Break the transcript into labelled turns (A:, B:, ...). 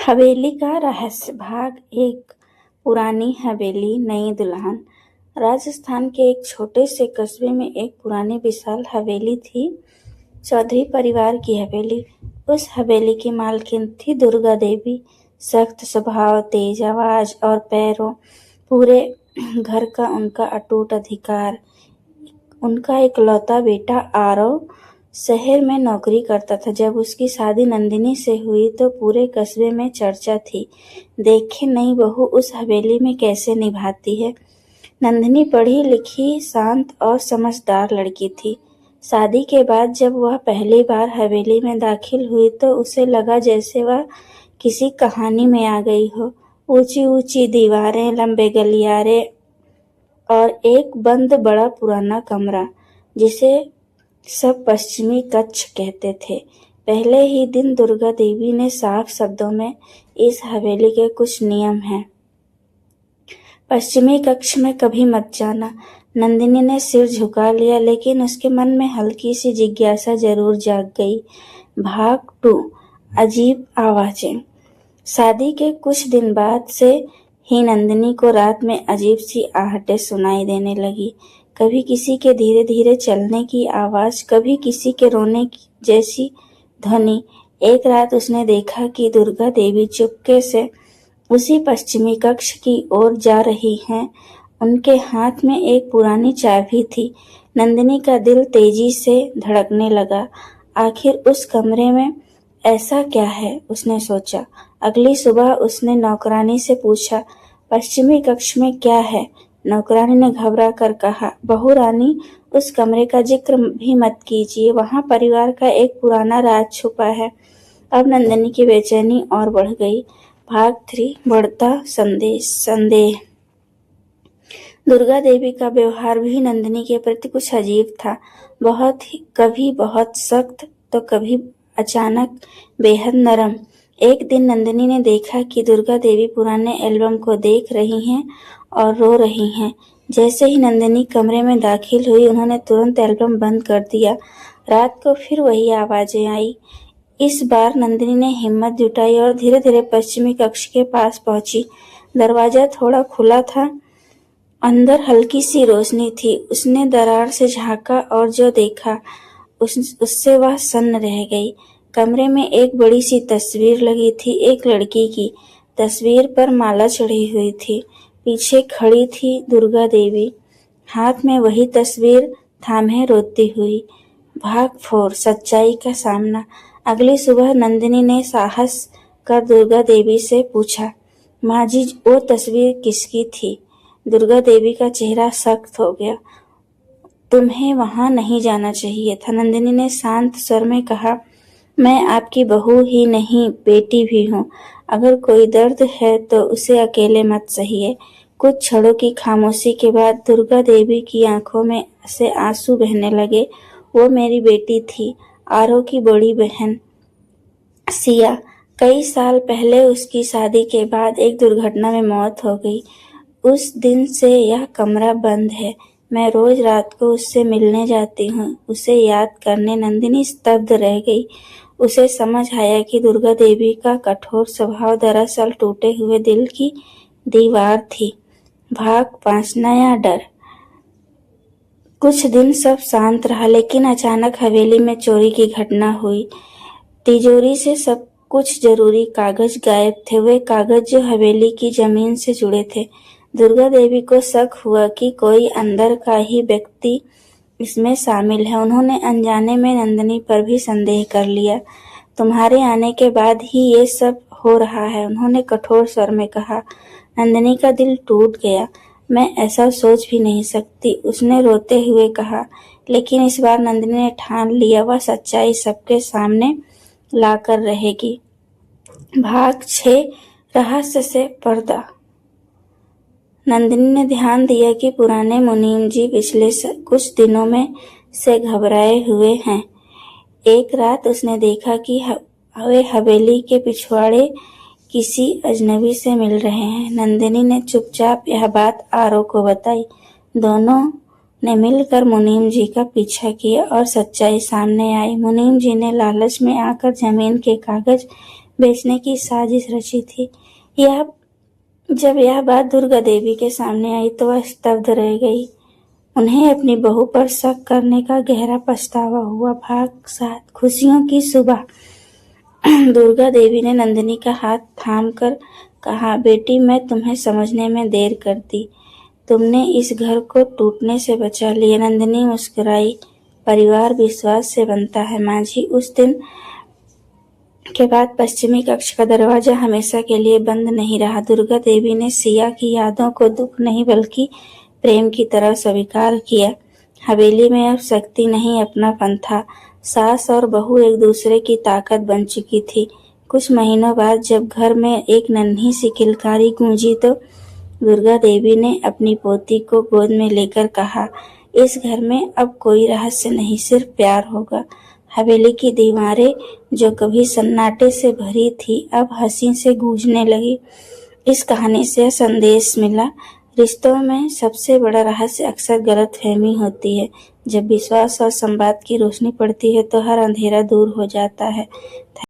A: हवेली का रहस्य भाग एक। पुरानी हवेली नई दुल्हन। राजस्थान के एक छोटे से कस्बे में एक पुरानी विशाल हवेली थी। चौधरी परिवार की हवेली। उस हवेली की मालकिन थी दुर्गा देवी। सख्त स्वभाव, तेज आवाज और पैरों पूरे घर का उनका अटूट अधिकार। उनका इकलौता बेटा आरव शहर में नौकरी करता था। जब उसकी शादी नंदिनी से हुई तो पूरे कस्बे में चर्चा थी। देखें नई बहू उस हवेली में कैसे निभाती है। नंदिनी पढ़ी लिखी, शांत और समझदार लड़की थी। शादी के बाद जब वह पहली बार हवेली में दाखिल हुई तो उसे लगा जैसे वह किसी कहानी में आ गई हो। ऊंची ऊंची दीवारें, लंबे गलियारे और एक बंद बड़ा पुराना कमरा जिसे सब पश्चिमी कक्ष कहते थे। पहले ही दिन दुर्गा देवी ने साफ शब्दों में इस हवेली के कुछ नियम हैं। पश्चिमी कक्ष में कभी मत जाना। नंदिनी ने सिर झुका लिया, लेकिन उसके मन में हल्की सी जिज्ञासा जरूर जाग गई। भाग 2। अजीब आवाजें। शादी के कुछ दिन बाद से ही नंदिनी को रात में अजीब सी आहटें सुनाई देने लगी। कभी किसी के धीरे धीरे चलने की आवाज, कभी किसी के रोने की जैसी ध्वनि। एक रात उसने देखा कि दुर्गा देवी चुपके से उसी पश्चिमी कक्ष की ओर जा रही हैं। उनके हाथ में एक पुरानी चाबी थी। नंदिनी का दिल तेजी से धड़कने लगा। आखिर उस कमरे में ऐसा क्या है, उसने सोचा। अगली सुबह उसने नौकरानी से पूछा, पश्चिमी कक्ष में क्या है? नौकरानी ने घबरा कर कहा, बहू रानी, उस कमरे का जिक्र भी मत कीजिए। वहां परिवार का एक पुराना राज छुपा है। अब नंदिनी की बेचैनी और बढ़ गई। भाग 3। बढ़ता संदेह। दुर्गा देवी का व्यवहार भी नंदिनी के प्रति कुछ अजीब था। कभी बहुत सख्त तो कभी अचानक बेहद नरम। एक दिन नंदिनी ने देखा कि दुर्गा देवी पुराने एल्बम को देख रही हैं और रो रही हैं। जैसे ही नंदिनी कमरे में दाखिल हुई, उन्होंने तुरंत एल्बम बंद कर दिया। रात को फिर वही आवाजें आई। इस बार नंदिनी ने हिम्मत जुटाई और धीरे धीरे पश्चिमी कक्ष के पास पहुंची। दरवाजा थोड़ा खुला था। अंदर हल्की सी रोशनी थी। उसने दरार से झांका और जो देखा उससे वह सन्न रह गई। कमरे में एक बड़ी सी तस्वीर लगी थी, एक लड़की की। तस्वीर पर माला चढ़ी हुई थी। पीछे खड़ी थी दुर्गा देवी, हाथ में वही तस्वीर थामे रोती हुई। भाग 4। सच्चाई का सामना। अगली सुबह नंदिनी ने साहस कर दुर्गा देवी से पूछा, माँ जी, वो तस्वीर किसकी थी? दुर्गा देवी का चेहरा सख्त हो गया। तुम्हें वहां नहीं जाना चाहिए था, नंदिनी ने शांत स्वर में कहा। मैं आपकी बहू ही नहीं, बेटी भी हूँ। अगर कोई दर्द है तो उसे अकेले मत सहिए। कुछ क्षणों की खामोशी के बाद दुर्गा देवी की आंखों में से आंसू बहने लगे। वो मेरी बेटी थी, आरव की बड़ी बहन सिया। कई साल पहले उसकी शादी के बाद एक दुर्घटना में मौत हो गई। उस दिन से यह कमरा बंद है। मैं रोज रात को उससे मिलने जाती हूँ, उसे याद करने। नंदिनी स्तब्ध रह गई। उसे समझ आया कि दुर्गा देवी का कठोर स्वभाव दरअसल टूटे हुए दिल की दीवार थी। भाग 5। नया डर। कुछ दिन सब शांत रहा, लेकिन अचानक हवेली में चोरी की घटना हुई। तिजोरी से सब कुछ जरूरी कागज गायब थे, वे कागज जो हवेली की जमीन से जुड़े थे। दुर्गा देवी को शक हुआ कि कोई अंदर का ही व्यक्ति इसमें शामिल है। उन्होंने अनजाने में नंदिनी पर भी संदेह कर लिया। तुम्हारे आने के बाद ही ये सब हो रहा है, उन्होंने कठोर स्वर में कहा। नंदिनी का दिल टूट गया। मैं ऐसा सोच भी नहीं सकती, उसने रोते हुए कहा। लेकिन इस बार नंदिनी ने ठान लिया, वह सच्चाई सबके सामने लाकर रहेगी। भाग 6। रहस्य से पर्दा। नंदिनी ने ध्यान दिया कि पुराने मुनीम जी पिछले कुछ दिनों में से घबराए हुए हैं। एक रात उसने देखा कि वे हवेली के पिछवाड़े किसी अजनबी से मिल रहे हैं। नंदिनी ने चुपचाप यह बात आरव को बताई। दोनों ने मिलकर मुनीम जी का पीछा किया और सच्चाई सामने आई। मुनीम जी ने लालच में आकर जमीन के कागज बेचने की साजिश रची थी। जब यह बात दुर्गा देवी के सामने आई तो वह स्तब्ध रह गई। उन्हें अपनी बहू पर शक करने का गहरा पछतावा हुआ। भाग 7 खुशियों की सुबह। दुर्गा देवी ने नंदिनी का हाथ थामकर कहा, बेटी, मैं तुम्हें समझने में देर कर दी। तुमने इस घर को टूटने से बचा लिया। नंदिनी मुस्कुराई। परिवार विश्वास से बनता है माँ जी। उस दिन के बाद पश्चिमी कक्ष का दरवाजा हमेशा के लिए बंद नहीं रहा। दुर्गा देवी ने सिया की यादों को दुख नहीं बल्कि प्रेम की तरह स्वीकार किया। हवेली में अब शक्ति नहीं, अपनापन था। सास और बहू एक दूसरे की ताकत बन चुकी थी। कुछ महीनों बाद जब घर में एक नन्ही सी किलकारी गूंजी तो दुर्गा देवी ने अपनी पोती को गोद में लेकर कहा, इस घर में अब कोई रहस्य नहीं, सिर्फ प्यार होगा। हवेली की दीवारें जो कभी सन्नाटे से भरी थी अब हंसी से गूंजने लगी। इस कहानी से संदेश मिला, रिश्तों में सबसे बड़ा रहस्य अक्सर गलतफहमी होती है। जब विश्वास और संवाद की रोशनी पड़ती है तो हर अंधेरा दूर हो जाता है।